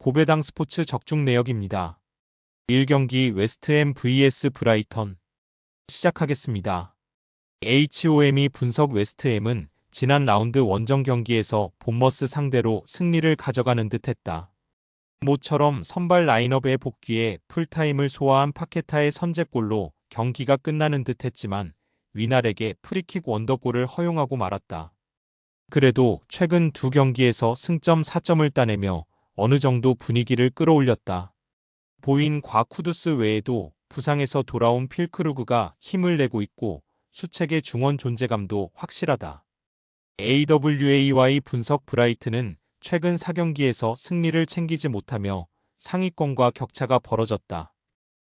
고배당 스포츠 적중 내역입니다. 1경기 웨스트햄 vs 브라이턴 시작하겠습니다. HOM이 분석 웨스트햄은 지난 라운드 원정 경기에서 본머스 상대로 승리를 가져가는 듯했다. 모처럼 선발 라인업에 복귀해 풀타임을 소화한 파케타의 선제골로 경기가 끝나는 듯했지만 위날에게 프리킥 원더골을 허용하고 말았다. 그래도 최근 두 경기에서 승점 4점을 따내며 어느 정도 분위기를 끌어올렸다. 보인 과쿠두스 외에도 부상에서 돌아온 필크루그가 힘을 내고 있고 수책의 중원 존재감도 확실하다. AWAY 분석 브라이튼은 최근 4경기에서 승리를 챙기지 못하며 상위권과 격차가 벌어졌다.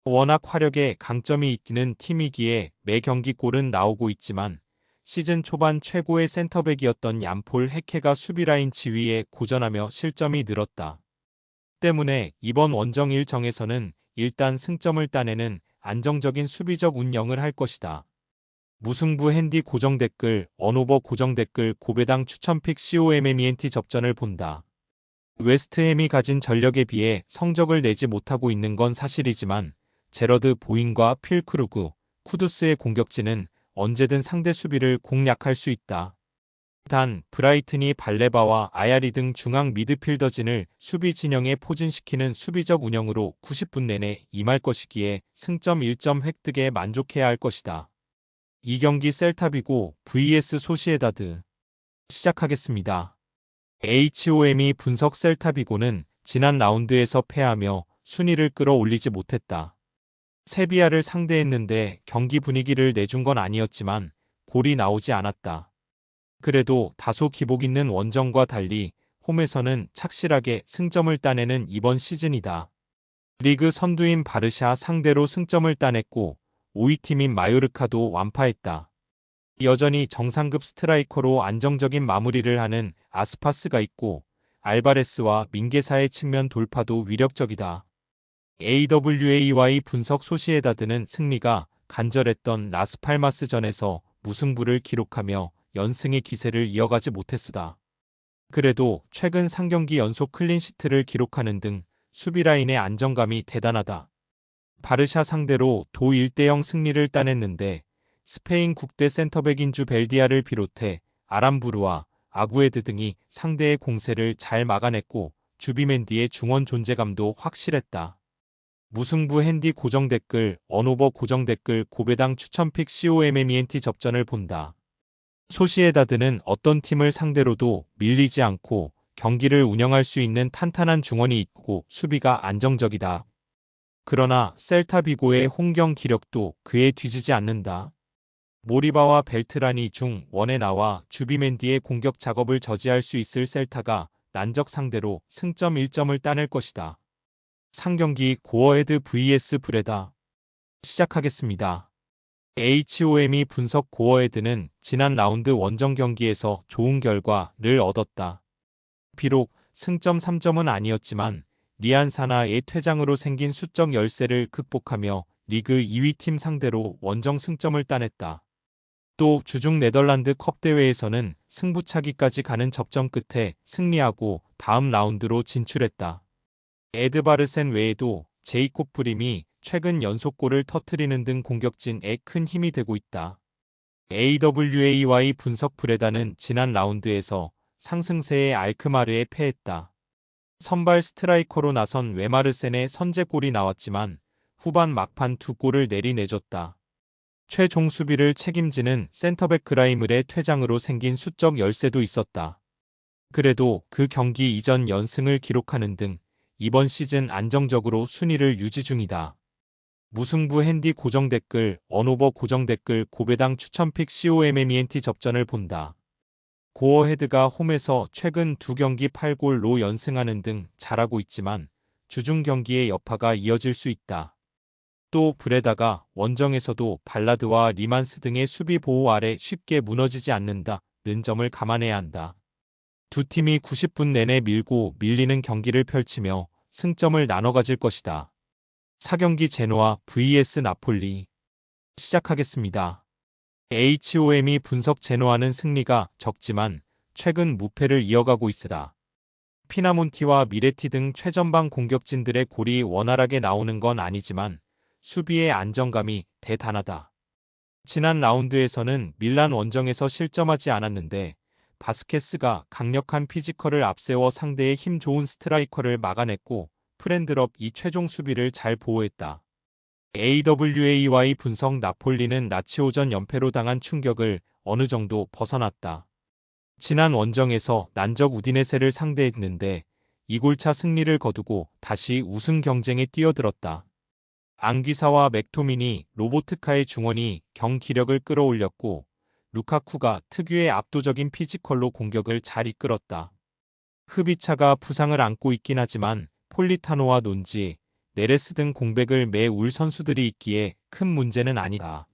워낙 화력에 강점이 있기는 팀이기에 매 경기 골은 나오고 있지만 시즌 초반 최고의 센터백이었던 얀폴 헤케가 수비라인 지위에 고전하며 실점이 늘었다. 때문에 이번 원정 일정에서는 일단 승점을 따내는 안정적인 수비적 운영을 할 것이다. 무승부 핸디 고정 댓글, 언오버 고정 댓글 고배당 추천픽 COMMENT 접전을 본다. 웨스트햄이 가진 전력에 비해 성적을 내지 못하고 있는 건 사실이지만 제러드 보잉과 필크루그, 쿠두스의 공격진은 언제든 상대 수비를 공략할 수 있다. 단 브라이튼이 발레바와 아야리 등 중앙 미드필더진을 수비 진영에 포진시키는 수비적 운영으로 90분 내내 임할 것이기에 승점 1점 획득에 만족해야 할 것이다. 2경기 셀타비고 vs 소시에다드 시작하겠습니다. HOM이 분석 셀타비고는 지난 라운드에서 패하며 순위를 끌어올리지 못했다. 세비야를 상대했는데 경기 분위기를 내준 건 아니었지만 골이 나오지 않았다. 그래도 다소 기복 있는 원정과 달리 홈에서는 착실하게 승점을 따내는 이번 시즌이다. 리그 선두인 바르샤 상대로 승점을 따냈고 5위 팀인 마요르카도 완파했다. 여전히 정상급 스트라이커로 안정적인 마무리를 하는 아스파스가 있고 알바레스와 민게사의 측면 돌파도 위력적이다. AWAY 분석 소시에다드는 승리가 간절했던 라스팔마스전에서 무승부를 기록하며 연승의 기세를 이어가지 못했으다. 그래도 최근 3경기 연속 클린시트를 기록하는 등 수비라인의 안정감이 대단하다. 바르샤 상대로 도 1대0 승리를 따냈는데 스페인 국대 센터백 인주 벨디아를 비롯해 아람부르와 아구에드 등이 상대의 공세를 잘 막아냈고 주비멘디의 중원 존재감도 확실했다. 무승부 핸디 고정 댓글, 언오버 고정 댓글 고배당 추천픽 COMMENT 접전을 본다. 소시에다드는 어떤 팀을 상대로도 밀리지 않고 경기를 운영할 수 있는 탄탄한 중원이 있고 수비가 안정적이다. 그러나 셀타비고의 홍경 기력도 그에 뒤지지 않는다. 모리바와 벨트란이 중 원에 나와 주비멘디의 공격 작업을 저지할 수 있을 셀타가 난적 상대로 승점 1점을 따낼 것이다. 상경기 고어헤드 vs 브레다 시작하겠습니다. HOM이 분석 고어헤드는 지난 라운드 원정 경기에서 좋은 결과를 얻었다. 비록 승점 3점은 아니었지만 리안사나의 퇴장으로 생긴 수적 열세를 극복하며 리그 2위 팀 상대로 원정 승점을 따냈다. 또 주중 네덜란드 컵 대회에서는 승부차기까지 가는 접전 끝에 승리하고 다음 라운드로 진출했다. 에드바르센 외에도 제이콥 브림이 최근 연속골을 터뜨리는 등 공격진에 큰 힘이 되고 있다. AWAY 분석 브레다는 지난 라운드에서 상승세의 알크마르에 패했다. 선발 스트라이커로 나선 웨마르센의 선제골이 나왔지만 후반 막판 2골을 내리내줬다. 최종 수비를 책임지는 센터백 그라이물의 퇴장으로 생긴 수적 열세도 있었다. 그래도 그 경기 이전 연승을 기록하는 등 이번 시즌 안정적으로 순위를 유지 중이다. 무승부 핸디 고정 댓글, 언오버 고정 댓글 고배당 추천픽 COMMENT 접전을 본다. 고어헤드가 홈에서 최근 2경기 8골로 연승하는 등 잘하고 있지만 주중 경기의 여파가 이어질 수 있다. 또 브레다가 원정에서도 발라드와 리만스 등의 수비 보호 아래 쉽게 무너지지 않는다는 점을 감안해야 한다. 두 팀이 90분 내내 밀고 밀리는 경기를 펼치며 승점을 나눠 가질 것이다. 4경기 제노아 vs 나폴리 시작하겠습니다. HOM이 분석 제노아는 승리가 적지만 최근 무패를 이어가고 있으다. 피나몬티와 미레티 등 최전방 공격진들의 골이 원활하게 나오는 건 아니지만 수비의 안정감이 대단하다. 지난 라운드에서는 밀란 원정에서 실점하지 않았는데 바스케스가 강력한 피지컬을 앞세워 상대의 힘 좋은 스트라이커를 막아냈고 프렌드럽이 최종 수비를 잘 보호했다. AWAY 분석 나폴리는 라치오전 연패로 당한 충격을 어느 정도 벗어났다. 지난 원정에서 난적 우디네세를 상대했는데 2골차 승리를 거두고 다시 우승 경쟁에 뛰어들었다. 앙귀사와 맥토미니, 로보트카의 중원이 경기력을 끌어올렸고 루카쿠가 특유의 압도적인 피지컬로 공격을 잘 이끌었다. 흐비차가 부상을 안고 있긴 하지만 폴리타노와 논지, 네레스 등 공백을 메울 선수들이 있기에 큰 문제는 아니다.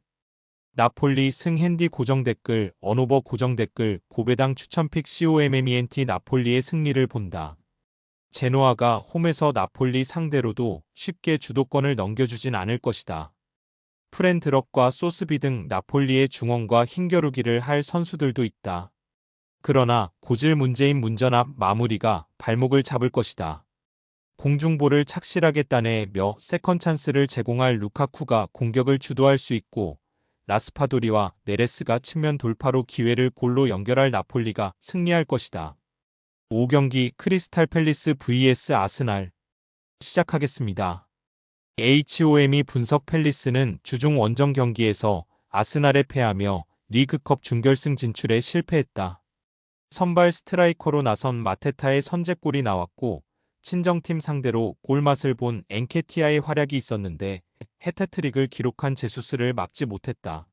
나폴리 승 핸디 고정 댓글, 언오버 고정 댓글, 고배당 추천픽 COMMENT 나폴리의 승리를 본다. 제노아가 홈에서 나폴리 상대로도 쉽게 주도권을 넘겨주진 않을 것이다. 프렌드럭과 소스비 등 나폴리의 중원과 힘겨루기를 할 선수들도 있다. 그러나 고질 문제인 문전압 마무리가 발목을 잡을 것이다. 공중볼을 착실하게 따내며 세컨 찬스를 제공할 루카쿠가 공격을 주도할 수 있고 라스파도리와 네레스가 측면 돌파로 기회를 골로 연결할 나폴리가 승리할 것이다. 5경기 크리스탈 팰리스 vs 아스날 시작하겠습니다. HOM이 분석 팰리스는 주중 원정 경기에서 아스날에 패하며 리그컵 준결승 진출에 실패했다. 선발 스트라이커로 나선 마테타의 선제골이 나왔고 친정팀 상대로 골맛을 본 엔케티아의 활약이 있었는데 해트트릭을 기록한 제수스를 막지 못했다.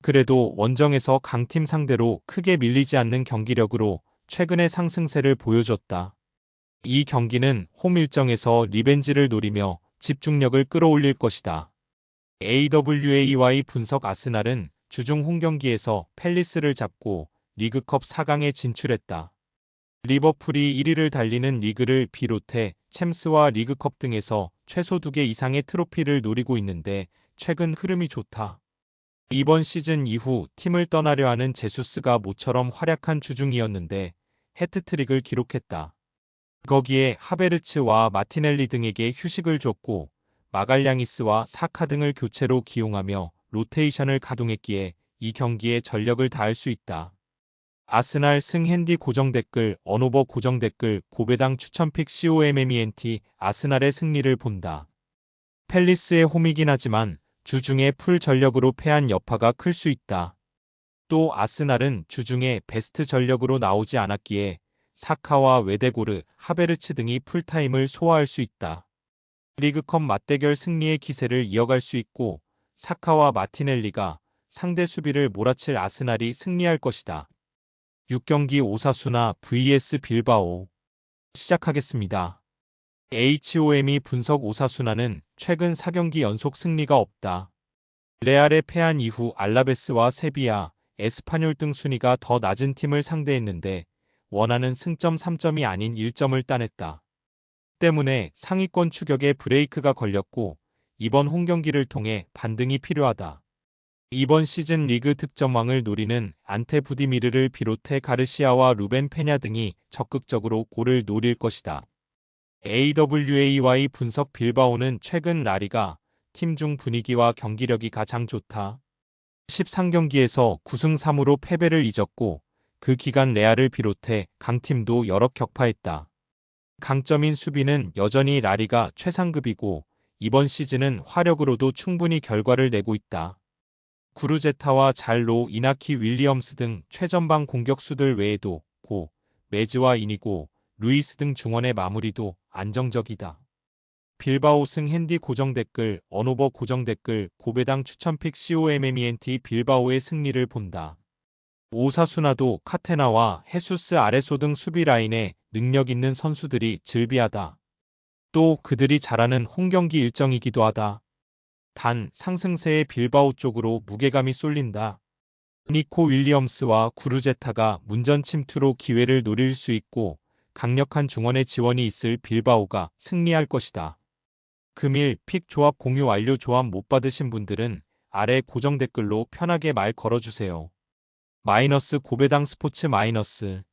그래도 원정에서 강팀 상대로 크게 밀리지 않는 경기력으로 최근의 상승세를 보여줬다. 이 경기는 홈 일정에서 리벤지를 노리며 집중력을 끌어올릴 것이다. AWAY 분석 아스날은 주중 홈 경기에서 팰리스를 잡고 리그컵 4강에 진출했다. 리버풀이 1위를 달리는 리그를 비롯해 챔스와 리그컵 등에서 최소 2개 이상의 트로피를 노리고 있는데 최근 흐름이 좋다. 이번 시즌 이후 팀을 떠나려 하는 제수스가 모처럼 활약한 주중이었는데 해트트릭을 기록했다. 거기에 하베르츠와 마티넬리 등에게 휴식을 줬고 마갈량이스와 사카 등을 교체로 기용하며 로테이션을 가동했기에 이 경기에 전력을 다할 수 있다. 아스날 승 핸디 고정 댓글, 언오버 고정 댓글, 고배당 추천픽 COMMENT 아스날의 승리를 본다. 팰리스의 홈이긴 하지만 주중에 풀 전력으로 패한 여파가 클 수 있다. 또 아스날은 주중에 베스트 전력으로 나오지 않았기에 사카와 웨데고르, 하베르츠 등이 풀타임을 소화할 수 있다. 리그컵 맞대결 승리의 기세를 이어갈 수 있고 사카와 마티넬리가 상대 수비를 몰아칠 아스날이 승리할 것이다. 6경기 오사수나 vs 빌바오 시작하겠습니다. HOM이 분석 오사수나는 최근 4경기 연속 승리가 없다. 레알에 패한 이후 알라베스와 세비야, 에스파뇰 등 순위가 더 낮은 팀을 상대했는데 원하는 승점 3점이 아닌 1점을 따냈다. 때문에 상위권 추격에 브레이크가 걸렸고 이번 홈경기를 통해 반등이 필요하다. 이번 시즌 리그 득점왕을 노리는 안테 부디미르를 비롯해 가르시아와 루벤 페냐 등이 적극적으로 골을 노릴 것이다. AWAY 분석 빌바오는 최근 라리가 팀 중 분위기와 경기력이 가장 좋다. 13경기에서 9승 3무로 패배를 잊었고 그 기간 레알을 비롯해 강팀도 여러 격파했다. 강점인 수비는 여전히 라리가 최상급이고 이번 시즌은 화력으로도 충분히 결과를 내고 있다. 구르제타와 잘로, 이나키 윌리엄스 등 최전방 공격수들 외에도 고, 메즈와 이니고, 루이스 등 중원의 마무리도 안정적이다. 빌바오 승 핸디 고정 댓글, 언오버 고정 댓글, 고배당 추천픽 COMMENT 빌바오의 승리를 본다. 오사수나도 카테나와 헤수스 아레소 등 수비 라인에 능력 있는 선수들이 즐비하다. 또 그들이 잘하는 홈경기 일정이기도 하다. 단 상승세의 빌바오 쪽으로 무게감이 쏠린다. 니코 윌리엄스와 구르제타가 문전 침투로 기회를 노릴 수 있고 강력한 중원의 지원이 있을 빌바오가 승리할 것이다. 금일 픽 조합 공유 완료. 조합 못 받으신 분들은 아래 고정 댓글로 편하게 말 걸어주세요. 마이너스 고배당 스포츠 마이너스